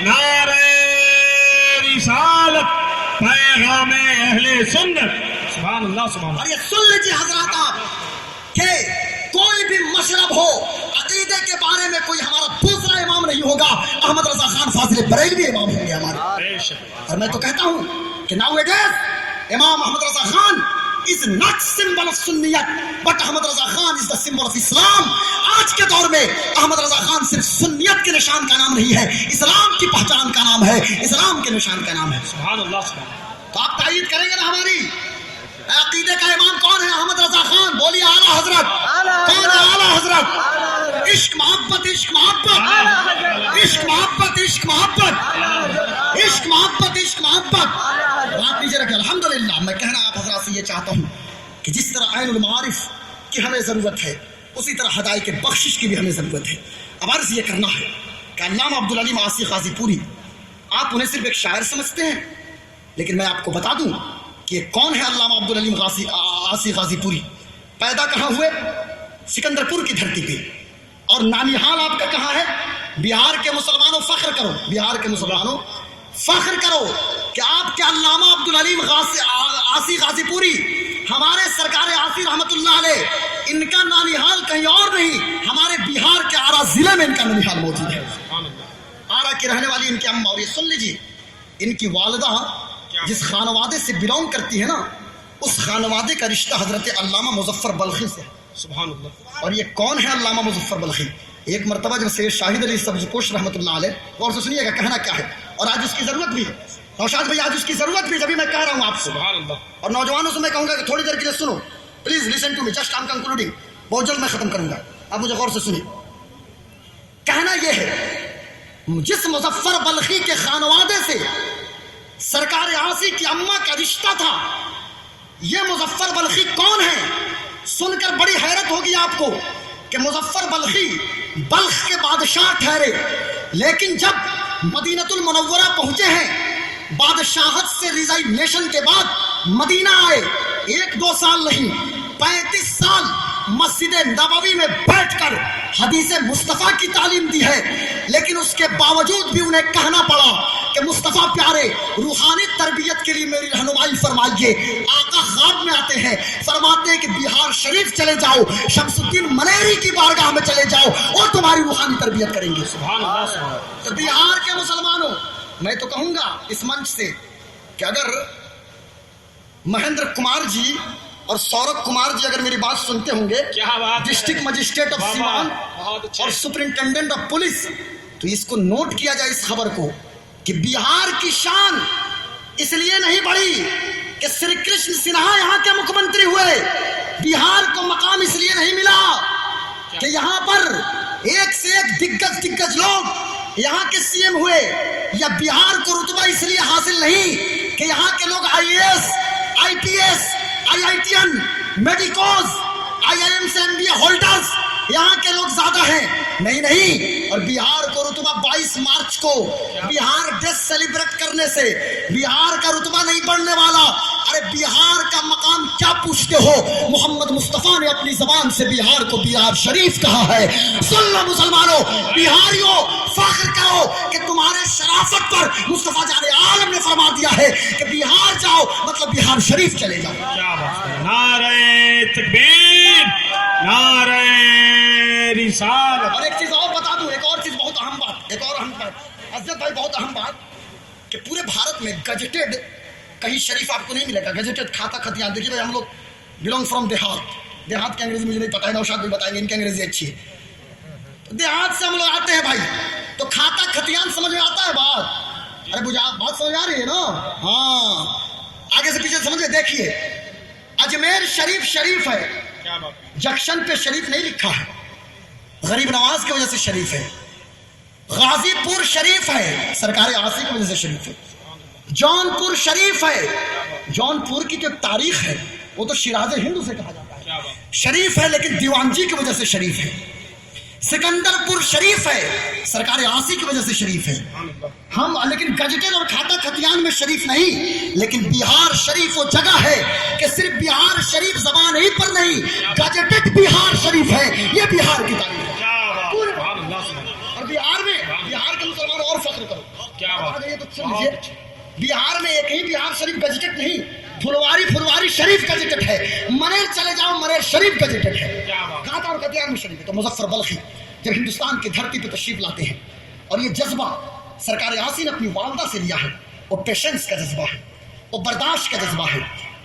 نعرہ رسالت پیغام اہل سنت. سبحان اللہ سبحان اللہ. اور یہ سن لیجیے حضرات آپ کہ کوئی بھی مشرب ہو عقیدے کے بارے میں کوئی ہمارا دوسرا امام نہیں ہوگا. احمد رضا خان فاضل بریلوی امام ہوں گے ہمارے. اور میں تو کہتا ہوں کہ ناؤ اٹ از امام Ahmad Raza Khan is not symbol of Sunit but Ahmad Raza Khan is the symbol of اسلام. آج کے دور میں احمد رضا خان صرف سنیت کے نشان کا نام نہیں ہے, اسلام کی پہچان کا نام ہے, اسلام کے نشان کا نام ہے. سبحان اللہ سبحان اللہ. تو آپ تائید کریں گے نا ہماری عقیدے کا امام کون ہے؟ احمد رضا خان. بولیے اعلیٰ حضرت. کون ہے اعلیٰ حضرت؟ عشق محبت عشق محبت عشق محبت عشق محبت عشق محبت عشق محبت. بات نیچے رکھے. الحمدللہ میں کہنا آپ حضرات سے یہ چاہتا ہوں کہ جس طرح عین المعارف کی ہمیں ضرورت ہے اسی طرح ہدایت بخشش کی بھی ہمیں ضرورت ہے. اب عرض یہ کرنا ہے کہ علامہ عبدالعلیم عاصی غازی پوری, آپ انہیں صرف ایک شاعر سمجھتے ہیں, لیکن میں آپ کو بتا دوں کہ کون ہے علامہ عبدالعلیم عاصی غازی پوری. پیدا کہاں ہوئے؟ سکندر پور کی دھرتی پہ. اور نانیہال آپ کا کہاں ہے؟ بہار کے مسلمانوں فخر کرو, بہار کے مسلمانوں فخر کرو کہ آپ کے علامہ عبدالعلیم عاصی غازی پوری ہمارے سرکار عاصی رحمت اللہ علیہ, ان کا نانیہال کہیں اور نہیں, ہمارے بہار کے آرا ضلع میں ان کا نانیہال موجود ہے. آرا کی رہنے والی ان کی اماں. اور یہ سن لیجیے ان کی والدہ جس خانوادے سے بلونگ کرتی ہے نا, اس خانوادے کا رشتہ حضرت علامہ مظفر بلخی سے. سبحان اللہ. اور یہ کون ہے علامہ مظفر بلخی؟ ایک مرتبہ جب سید شاہد علی سبزپوش رحمۃ اللہ علیہ, اور سنیے گا کہنا کیا ہے, اور آج اس کی ضرورت بھی ہے. نوشاد بھائی آج اس کی ضرورت بھی, جبھی میں کہہ رہا ہوں آپ سے. سبحان اللہ. اور نوجوانوں سے میں کہوں گا کہ تھوڑی دیر کے لیے سنو, please listen to me, just I am concluding. بہت جلد میں ختم کروں گا, آپ مجھے غور سے سنیں. کہنا یہ ہے جس مظفر بلخی کے خانوادے سے سرکار عاصی کی اماں کا رشتہ تھا, یہ مظفر بلخی کون ہے؟ سن کر بڑی حیرت ہوگی آپ کو کہ مظفر بلخی بلخ کے بادشاہ ٹھہرے, لیکن جب مدینہ المنورہ پہنچے ہیں, بادشاہت سے ریزائنیشن کے بعد مدینہ آئے, 1-2 سال نہیں 35 سال مسجد نبوی میں بیٹھ کر حدیث مصطفیٰ کی تعلیم دی ہے. لیکن اس کے باوجود بھی انہیں کہنا پڑا کہ مصطفیٰ پیارے روحانی تربیت کے لیے میری رہنمائی فرمائیے. آقا خواب میں آتے ہیں, فرماتے ہیں کہ بہار شریف چلے جاؤ, شمس الدین منیری کی بارگاہ میں چلے جاؤ, اور تمہاری روحانی تربیت کریں گے. سبحان اللہ سبحان اللہ. تو بہار کے مسلمانوں میں تو کہوں گا اس منچ سے کہ اگر مہندر کمار جی اور سوربھ کمار جی اگر میری بات سنتے ہوں گے, ڈسٹرکٹ مجسٹریٹ آف سیوان اور سپرنٹینڈنٹ آف پولیس, تو اس کو نوٹ کیا جائے اس خبر کو کہ بہار کی شان اس لیے نہیں بڑھی کہ سری کرشن سنہا یہاں کے مکھ منتری ہوئے, بہار کو مقام اس لیے نہیں ملا کہ یہاں پر ایک سے ایک دگج لوگ یہاں کے سی ایم ہوئے, یا بہار کو رتبہ اس لیے حاصل نہیں کہ یہاں کے لوگ IAS, IPS, IITN, medicos, IIM سے MBA ہولڈرز یہاں کے لوگ زیادہ ہیں. نہیں. اور بہار کو رتبہ 22 مارچ کو بہار ڈے سیلیبریٹ کرنے سے بہار کا رتبہ نہیں بڑھنے والا. ارے بہار کا مقام کیا پوچھتے ہو؟ محمد مصطفیٰ نے اپنی زبان سے بہار کو بہار شریف کہا ہے. سن لو مسلمانوں, بہاریوں فخر کرو کہ تمہارے شرافت پر مصطفیٰ جان عالم نے فرما دیا ہے کہ بہار جاؤ مطلب بہار شریف چلے جاؤ. کیا بات ہے. نعرہ تکبیر, نعرہ رسالت. اور ایک چیز اور بتا دوں, ایک اور چیز بہت اہم بات, عزت بھائی بہت اہم بات, کہ پورے بھارت میں گجٹیڈ کہیں شریف آپ کو نہیں ملے گا. گجٹیڈ کھاتا خطیان, دیکھیے بھائی ہم لوگ بلونگ فرام دیہات کی انگریزی مجھے نہیں پتا ہے, نوشاد بھی بتائیں گے, ان کی انگریزی اچھی ہے. دیہات سے ہم لوگ آتے ہیں بھائی, تو کھاتا خطیان سمجھ میں آتا ہے بات؟ ارے بات سمجھ آ رہی ہے نا؟ ہاں, آگے سے پیچھے سمجھ. دیکھیے اجمیر شریف ہے, جنکشن پہ شریف نہیں لکھا ہے, غریب نواز کی وجہ سے شریف ہے. غازی پور شریف ہے, سرکار عاصی کی وجہ سے شریف ہے. جون پور شریف ہے, جون پور کی جو تاریخ ہے وہ تو شیراز ہند سے کہا جاتا ہے, شریف ہے لیکن دیوان جی کی وجہ سے شریف ہے. سکندر پور شریف ہے, سرکار عاصی کی وجہ سے شریف ہے. ہم لیکن گجٹل اور کھاتا خطیان میں شریف نہیں, لیکن بہار شریف وہ جگہ ہے کہ صرف بہار شریف زبان ہی پر نہیں, گجٹڈ بہار شریف ہے. یہ بہار کی تاریخ ہے. اور بہار کے مسلمانوں اور فخر کرو کیا بات ہے، تو سن لیجیے، بہار میں ایک ہی بہار شریف گزٹڈ نہیں، پھلواری شریف گزٹڈ ہے، منیر چلے جاؤ منیر شریف گزٹڈ ہے، گاتا اور قدیان میں شریف ہے۔ تو مظفر بلخی جب ہندوستان کی دھرتی پہ تشریف لاتے ہیں اور یہ جذبہ سرکار یاسین اپنی والدہ سے لیا ہے، وہ پیشنس کا جذبہ ہے، وہ برداشت کا جذبہ ہے۔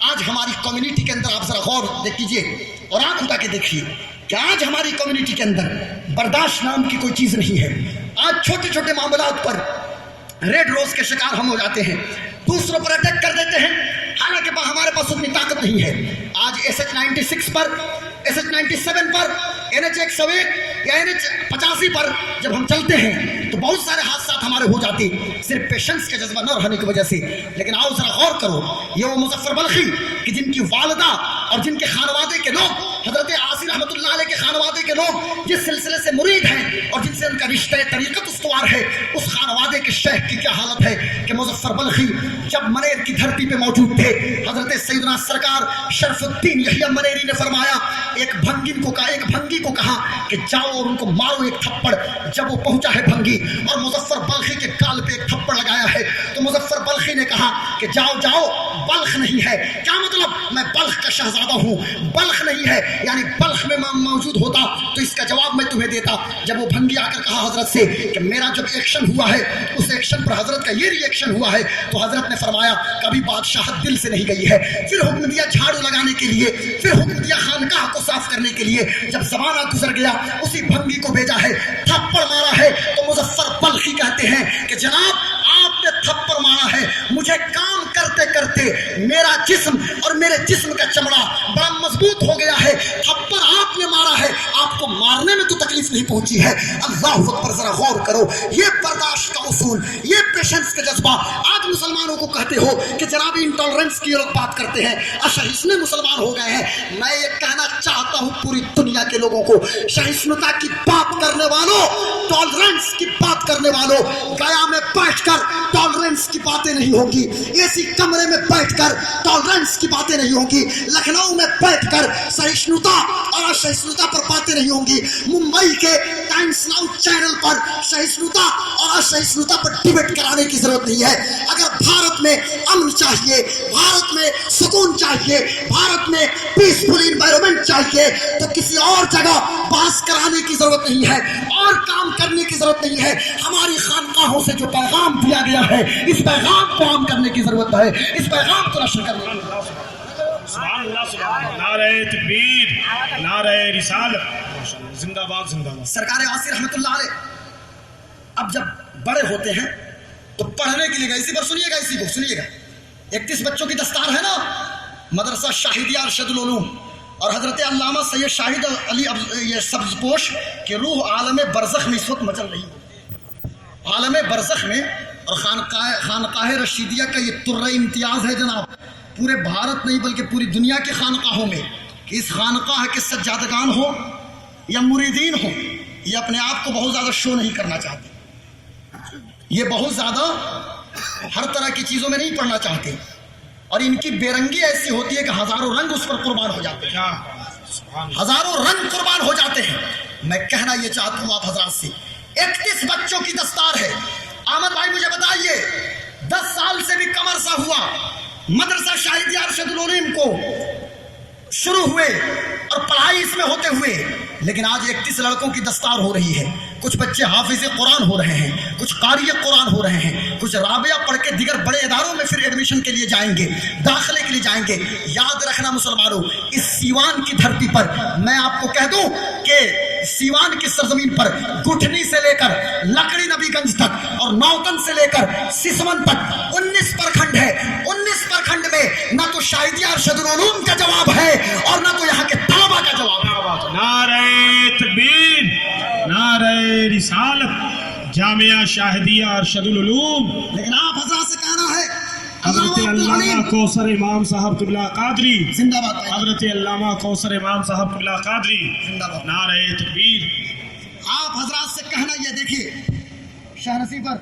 آج ہماری کمیونٹی کے اندر آپ ذرا غور کیجیے اور آنکھ اٹھا کے دیکھیے کہ آج ہماری کمیونٹی کے اندر برداشت نام کی کوئی چیز نہیں ہے۔ آج چھوٹے چھوٹے معاملات پر ریڈ روز کے شکار ہم ہو جاتے ہیں، دوسروں پر اٹیک کر دیتے ہیں، حالانکہ ہمارے پاس اتنی طاقت نہیں ہے۔ آج SH-96 پر، SH-97 پر، NH 101 یا NH 85 پر جب ہم چلتے ہیں تو بہت سارے حادثات ہمارے ہو جاتے صرف پیشنس کا جذبہ نہ رہنے کی وجہ سے۔ لیکن آؤ ذرا غور کرو، یہ وہ مظفر بلخی کہ جن کی والدہ اور جن کے خانوادے کے لوگ، حضرت عاصی رحمۃ اللہ علیہ کے خانوادے کے لوگ جس سلسلے سے مرید ہیں اور جن سے ان کا رشتہ طریقت استوار ہے، اس خانوادے کے شیخ کی کیا حالت ہے کہ مظفر بلخی جب منیر کی دھرتی پہ موجود تھے، حضرت سیدنا سرکار شرف الدین یحییٰ منیری نے فرمایا، ایک بھنگی کو کہا کہ جاؤ اور ان کو مارو ایک تھپڑ۔ جب وہ پہنچا ہے بھنگی اور مظفر بلخی کے گال پہ ایک تھپڑ لگایا ہے تو مظفر بلخی نے کہا کہ جاؤ بلخ نہیں ہے، کیا مطلب؟ میں بلخ کا شہزادہ ہوں، بلخ نہیں ہے، یعنی بلخ میں موجود ہوتا تو اس کا جواب میں تمہیں دیتا۔ جب وہ بھنگی آ کر کہا حضرت سے کہ میرا جب ایکشن ہوا ہے اس ایکشن پر حضرت کا یہ ری ایکشن ہوا ہے، تو حضرت نے فرمایا کبھی بادشاہت دل سے نہیں گئی ہے۔ پھر حکم دیا جھاڑو لگانے کے لیے، پھر حکم دیا خانقاہ کو صاف کرنے کے لیے۔ جب زمانہ گزر گیا اسی بھنگی کو بھیجا ہے، تھپڑ مارا ہے، تو مظفر بلخی کہتے ہیں کہ جناب آپ نے تھپڑ مارا ہے، مجھے کام کرتے کرتے میرا جسم اور میرے جسم کا چمڑا بڑا مضبوط ہو گیا ہے، تھپڑ آپ نے مارا ہے، آپ کو مارنے میں تو تکلیف نہیں پہنچی ہے۔ اللہ اکبر، ذرا غور کرو، یہ برداشت کا اصول، یہ پیشنس کا جذبہ آج مسلمانوں کو کہتے ہو کہ جناب انٹالرنس کی لوگ بات کرتے ہیں، اشہیشنے مسلمان ہو گئے ہیں۔ میں یہ کہنا چاہتا ہوں پوری دنیا کے لوگوں کو، سہیشنتا کی بات کرنے والوں، ٹالرنس کی بات کرنے والوں، گیا میں بیٹھ کر ٹالرنس کی باتیں نہیں ہوں گی، اسی کمرے میں بیٹھ کر ٹالرنس کی باتیں نہیں ہوں گی، لکھنؤ میں بیٹھ کر سہیشنتا اور اسہیشنتا پر باتیں نہیں ہوں گی، ممبئی کے ٹائمز ناؤ چینل پر سہیشنتا اور اسہیشنتا پر ڈیبیٹ کرانے کی ضرورت نہیں ہے۔ اگر بھارت میں امن چاہیے، بھارت میں سکون چاہیے، بھارت میں پیسفل انوائرمنٹ چاہیے تو کسی اور جگہ بحث کرانے کی ضرورت نہیں ہے اور کام کرنے کی ضرورت نہیں ہے۔ ہماری خانقاہوں سے جو پیغام دیا گیا ہے اس پیغام کو عام کرنے کی ضرورت ہے، اس پیغام کو نشر کرنے کی ضرورت ہے۔ سبحان اللہ، سبحان اللہ، نعرہ تکبیر، نعرہ رسالت، زندہ باد زندہ باد۔ سرکار عاصی رحمۃ اللہ علیہ اب جب بڑے ہوتے ہیں تو پڑھنے کے لیے گئے، اسی پر سنیے گا 31 بچوں کی دستار ہے نا، مدرسہ شاہدیہ ارشد العلوم، اور حضرت علامہ سید شاہد علی یہ سبز پوش کہ روح عالم برزخ میں اس وقت مچل رہی ہے، عالم برزخ میں، اور خانقاہ رشیدیہ کا یہ طرہ امتیاز ہے جناب، پورے بھارت نہیں بلکہ پوری دنیا کے خانقاہوں میں، کہ اس خانقاہ کے سجادگان ہو یا مریدین ہو، یہ اپنے آپ کو بہت زیادہ شو نہیں کرنا چاہتے، یہ بہت زیادہ ہر طرح کی چیزوں میں نہیں پڑھنا چاہتے، اور ان کی بے رنگی ایسی ہوتی ہے کہ ہزاروں رنگ اس پر قربان ہو جاتے ہیں، ہزاروں رنگ قربان ہو جاتے ہیں۔ میں کہنا یہ چاہتا ہوں آپ حضرات سے، 31 بچوں کی دستار ہے۔ احمد بھائی مجھے بتائیے، 10 سال سے بھی کم عرصہ ہوا مدرسہ شاہدیہ ارشد العلوم کو شروع ہوئے اور پڑھائی اس میں ہوتے ہوئے، لیکن آج 31 لڑکوں کی دستار ہو رہی ہے۔ کچھ بچے حافظ قرآن ہو رہے ہیں، کچھ قاری قرآن ہو رہے ہیں، کچھ رابعہ پڑھ کے دیگر بڑے اداروں میں پھر ایڈمیشن کے لیے جائیں گے، داخلے کے لیے جائیں گے۔ یاد رکھنا مسلمانوں، اس سیوان کی دھرتی پر میں آپ کو کہہ دوں کہ سیوان کی سرزمین پر گٹھنی سے لے کر لکڑی نبی گنج تک اور نوتن سے لے کر سسمن تک 19 پرکھنڈ ہے۔ 19 پرکھنڈ میں نہ تو شاہدیہ ارشد العلوم کا جواب ہے اور نہ تو یہاں کے طلبہ کا جواب ہے۔ نعرہ تکبیر، نعرہ رسالت، جامعہ شاہدیہ ارشد العلوم۔ لیکن آپ حضرات سے کہنا ہے، حضرت علامہ کوثر امام صاحب قبلہ قادری زندہ باد، حضرت علامہ کوثر امام صاحب قبلہ قادری، زندہ باد۔ نعرہ تکبیر۔ آپ حضرات سے کہنا یہ دیکھیے، شاہ نصیب پر